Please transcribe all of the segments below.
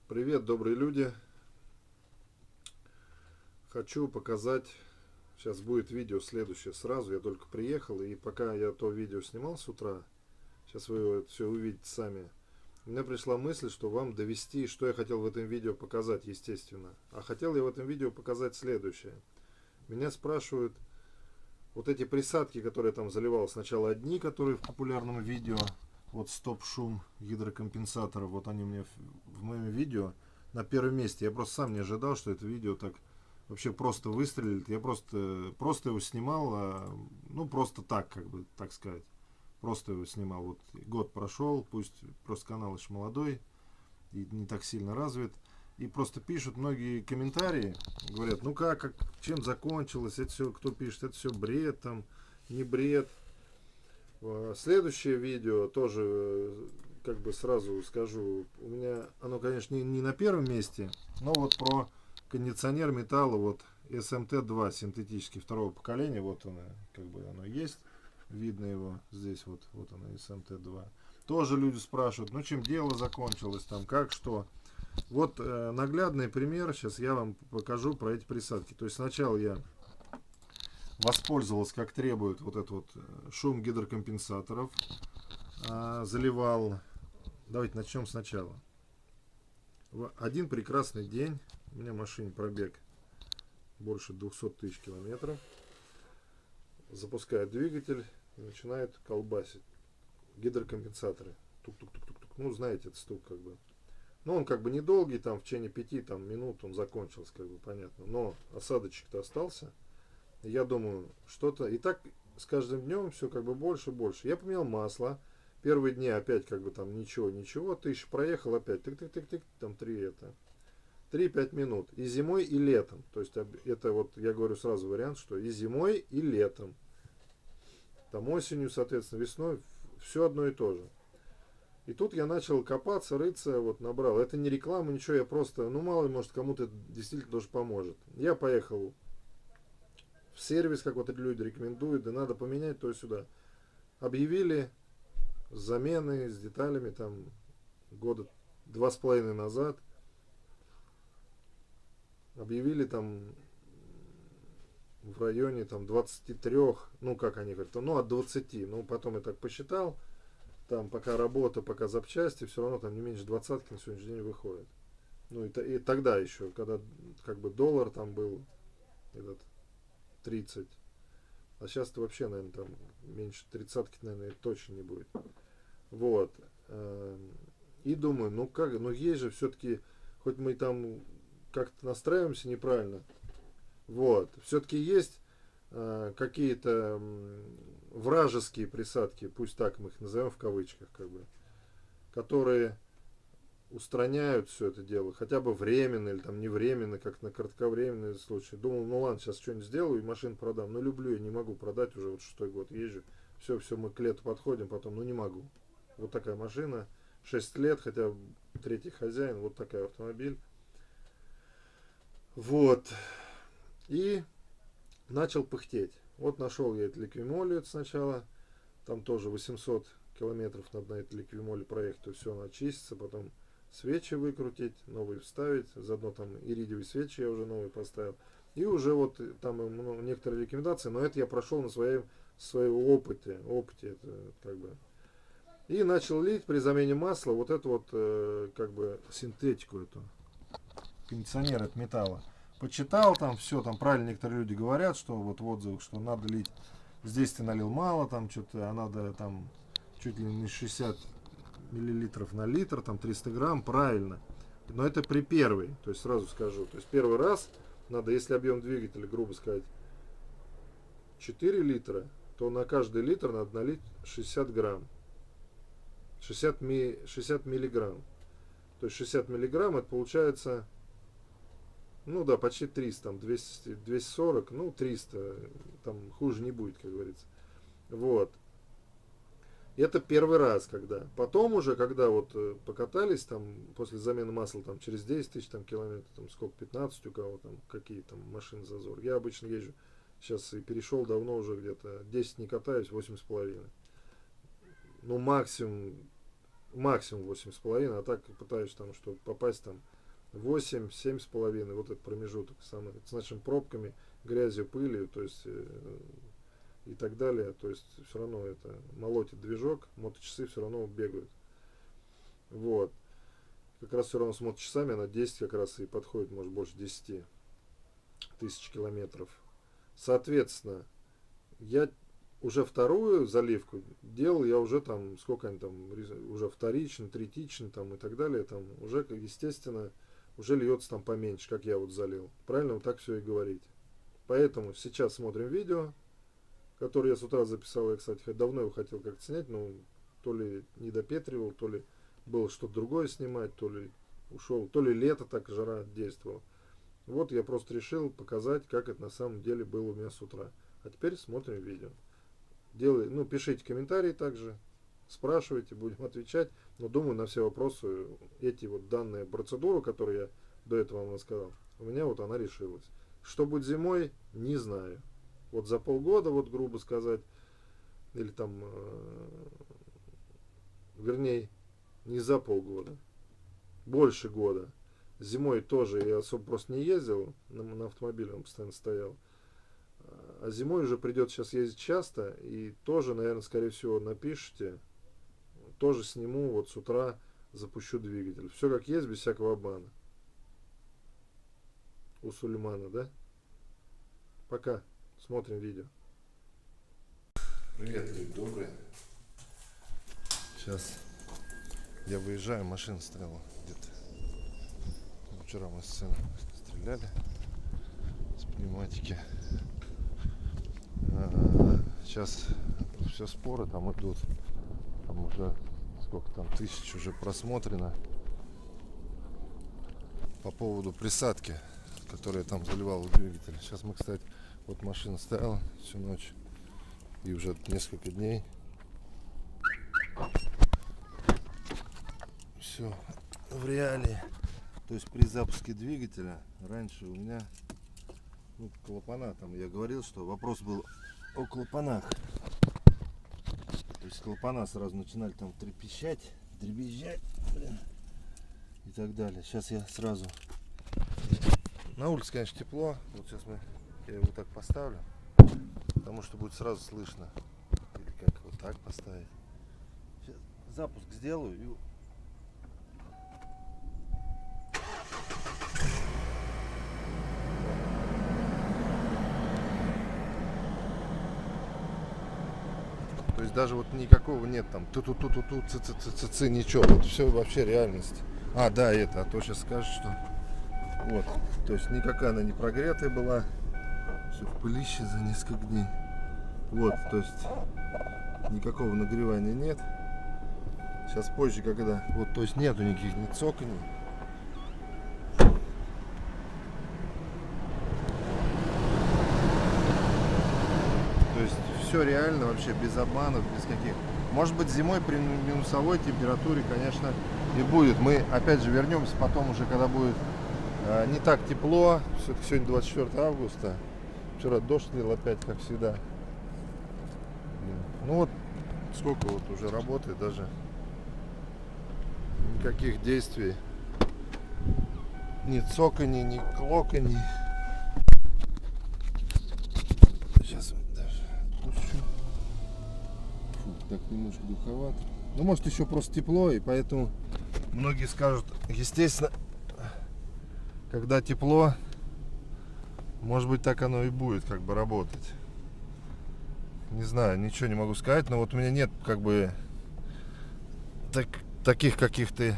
Привет, добрые люди. Хочу показать. Сейчас будет видео следующее сразу. Я только приехал, и пока я то видео снимал с утра, сейчас вы это все увидите сами. У меня пришла мысль, что вам довести, что я хотел в этом видео показать, естественно. А хотел я в этом видео показать следующее. Меня спрашивают, вот эти присадки, которые я там заливал, сначала одни, которые в популярном видео, вот стоп-шум гидрокомпенсатора, вот они у меня в моем видео на первом месте. Я просто сам не ожидал, что это видео так вообще просто выстрелит. Я просто его снимал, ну просто так, как бы, так сказать. Просто его снимал. Вот год прошел, пусть просто канал еще молодой и не так сильно развит. И просто пишут многие комментарии, говорят, ну как чем закончилось, это все, кто пишет, это все бред, там, не бред. Следующее видео тоже, как бы сразу скажу, у меня оно, конечно, не на первом месте, но вот про кондиционер металла, вот SMT2 синтетический второго поколения, вот оно, как бы оно есть, видно его здесь, вот оно SMT2. Тоже люди спрашивают, ну чем дело закончилось, там, как, что. Вот наглядный пример, сейчас я вам покажу про эти присадки. То есть сначала я воспользовался, как требует, вот этот вот шум гидрокомпенсаторов, заливал. Давайте начнем сначала. В один прекрасный день, у меня в машине пробег больше 200 тысяч километров, запускает двигатель и начинает колбасить гидрокомпенсаторы. Тук-тук-тук-тук-тук. Ну, знаете, этот стук как бы. Но он как бы недолгий, там в течение 5 там, минут он закончился, как бы понятно. Но осадочек-то остался. Я думаю, что-то. И так с каждым днем все как бы больше и больше. Я поменял масло. Первые дни опять как бы там ничего. Тысяч проехал опять. Тык-тык-тык-тык. Там 3-5 минут. И зимой, и летом. То есть это вот я говорю сразу вариант, что и зимой, и летом. Там осенью, соответственно, весной. Все одно и то же. И тут я начал копаться, рыться, вот набрал. Это не реклама, ничего, я просто, ну мало ли, может кому-то действительно тоже поможет. Я поехал в сервис, как вот эти люди рекомендуют, да надо поменять то и сюда. Объявили с заменой, с деталями, там, года 2,5 назад. Объявили там в районе там 23, ну как они говорят, ну от 20. Ну потом я так посчитал, там пока работа, пока запчасти, все равно там не меньше 20 на сегодняшний день выходит. Ну и тогда еще, когда как бы доллар там был этот 30, а сейчас это вообще, наверное, там меньше 30, наверное, точно не будет. Вот. И думаю, ну как, ну есть же все-таки, хоть мы там как-то настраиваемся неправильно, вот, все-таки есть какие-то вражеские присадки, пусть так мы их назовем в кавычках, как бы, которые устраняют все это дело, хотя бы временно или там не временно, как на кратковременный случай. Думал, ну ладно, сейчас что-нибудь сделаю и машину продам. Но люблю, я не могу продать, уже вот 6-й год езжу. Все, мы к лету подходим, потом, ну не могу. Вот такая машина, 6 лет, хотя третий хозяин, вот такой автомобиль. Вот. И начал пыхтеть. Вот нашел я этот ликвимолию сначала, там тоже 800 километров надо на этой ликвимоле проехать, то все, она чистится, потом свечи выкрутить, новые вставить, заодно там иридиевые свечи я уже новые поставил. И уже вот там некоторые рекомендации, но это я прошел на своем опыте это как бы. И начал лить при замене масла вот эту вот как бы синтетику эту, кондиционер от металла. Почитал там все, там правильно некоторые люди говорят, что вот в отзывах, что надо лить, здесь ты налил мало, там что-то, а надо там чуть ли не 60 миллилитров на литр, там 300 грамм, правильно. Но это при первой, то есть сразу скажу. То есть первый раз надо, если объем двигателя, грубо сказать, 4 литра, то на каждый литр надо налить 60 грамм. 60 миллиграмм. То есть 60 миллиграмм это получается, ну да, почти 300, там 240, ну 300, там хуже не будет, как говорится. Вот. Это первый раз, когда. Потом уже, когда вот покатались там после замены масла там через 10 тысяч там, километров, там сколько, 15 у кого там, какие там машины зазор. Я обычно езжу, сейчас и перешел давно уже где-то, 10 не катаюсь, 8,5. Ну максимум максимум 8,5, а так пытаюсь там, чтобы попасть там 8, 7,5, вот этот промежуток самый, с нашими пробками, грязью, пылью, то есть и так далее, то есть все равно это молотит движок, моточасы все равно бегают. Вот. Как раз все равно с моточасами она 10 как раз и подходит, может больше 10 тысяч километров. Соответственно, я уже вторую заливку делал, я уже там, сколько они там, уже вторично, третично там и так далее, там уже, естественно, уже льется там поменьше, как я вот залил. Правильно, вот так все и говорите. Поэтому сейчас смотрим видео, которое я с утра записал. Я, кстати, давно его хотел как-то снять, но то ли не допетривал, то ли было что-то другое снимать, то ли ушел, то ли лето так жара действовала. Вот я просто решил показать, как это на самом деле было у меня с утра. А теперь смотрим видео. Пишите комментарии также, спрашивайте, будем отвечать. Но думаю, на все вопросы эти вот данные процедуры, которые я до этого вам рассказал, у меня вот она решилась. Что будет зимой, не знаю. Вот за полгода, вот грубо сказать, или там, вернее, не за полгода, больше года. Зимой тоже я особо просто не ездил, на автомобиле он постоянно стоял. А зимой уже придется сейчас ездить часто, и тоже, наверное, скорее всего, напишите, тоже сниму, вот с утра запущу двигатель. Все как есть, без всякого обмана. У Сулеймана, да? Пока. Смотрим видео. Привет, люди добрые. Сейчас я выезжаю, машина стояла где-то. Вчера мы с сыном стреляли с пневматики. Сейчас все споры там идут. Там уже сколько там, 1000 уже просмотрено по поводу присадки, которая там заливала двигатель. Сейчас мы, кстати, вот машина стояла всю ночь и уже несколько дней. Все в реалии. То есть при запуске двигателя раньше у меня клапана, там я говорил, что вопрос был о клапанах. То есть клапана сразу начинали там трепещать, дребезжать, и так далее. Сейчас я сразу... На улице, конечно, тепло. Вот сейчас я его так поставлю, потому что будет сразу слышно. Или как вот так поставить. Сейчас запуск сделаю и... То есть даже вот никакого нет там ту-ту-ту-ту-ту, цы-цы-цы-цы, ничего. Вот все вообще реальность. А, да, это, а то сейчас скажешь, что... Вот, то есть никакая она не прогретая была. Все в пылище за несколько дней. Вот, то есть никакого нагревания нет. Сейчас позже, когда... Вот, то есть нету никаких ни цоканий. То есть все реально вообще, без обманов, без каких. Может быть, зимой при минусовой температуре, конечно, и будет. Мы опять же вернемся потом уже, когда будет не так тепло. Все-таки сегодня 24 августа. Вчера дождь лил опять, как всегда. Ну вот сколько вот уже работает, даже никаких действий. Ни цоканий, ни клоканий. Сейчас даже отпущу. Фу, так немножко духовато. Ну, может, еще просто тепло, и поэтому многие скажут, естественно, когда тепло, может быть, так оно и будет как бы работать. Не знаю, ничего не могу сказать, но вот у меня нет как бы таких каких-то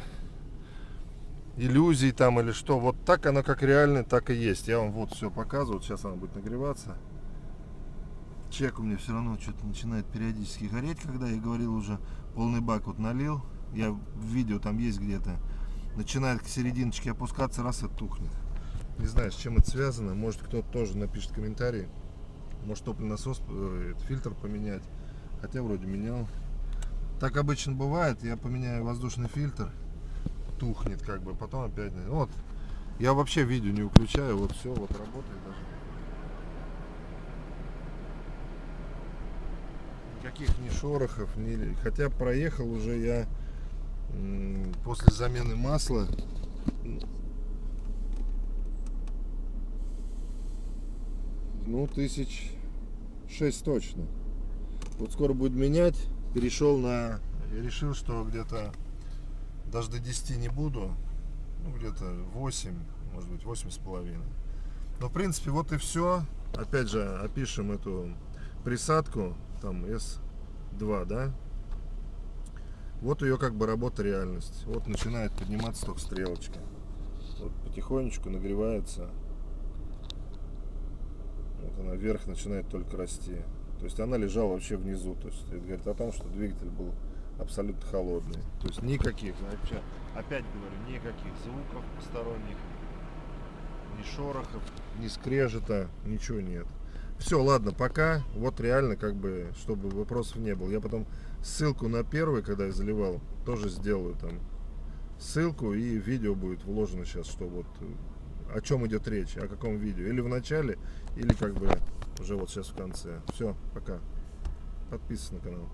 иллюзий там или что. Вот так оно как реально, так и есть. Я вам вот все показываю. Сейчас оно будет нагреваться. Чек у меня все равно что-то начинает периодически гореть, когда я говорил уже, полный бак вот налил. Я в видео там есть где-то. Начинает к серединочке опускаться, раз и тухнет. Не знаю, с чем это связано. Может, кто-то тоже напишет комментарий. Может, топливный насос, фильтр поменять. Хотя вроде менял. Так обычно бывает. Я поменяю воздушный фильтр. Тухнет как бы. Потом опять. Вот. Я вообще видео не выключаю. Вот все, вот работает даже. Никаких ни шорохов, ни... Хотя проехал уже я После замены масла ну 1006 точно. Вот скоро будет менять. Перешел на... Я решил, что где-то даже до 10 не буду. Ну где-то 8, может быть 8,5. Но в принципе вот и все. Опять же опишем эту присадку. Там S2, да? Вот ее как бы работа, реальность. Вот начинает подниматься только стрелочка. Вот потихонечку нагревается. Вот она вверх начинает только расти. То есть она лежала вообще внизу. То есть это говорит о том, что двигатель был абсолютно холодный. То есть никаких, опять говорю, никаких звуков посторонних, ни шорохов, ни скрежета, ничего нет. Все, ладно, пока. Вот реально, как бы, чтобы вопросов не было. Я потом ссылку на первый, когда я заливал, тоже сделаю там ссылку, и видео будет вложено сейчас, что вот о чем идет речь, о каком видео. Или в начале, или как бы уже вот сейчас в конце. Все, пока. Подписывайся на канал.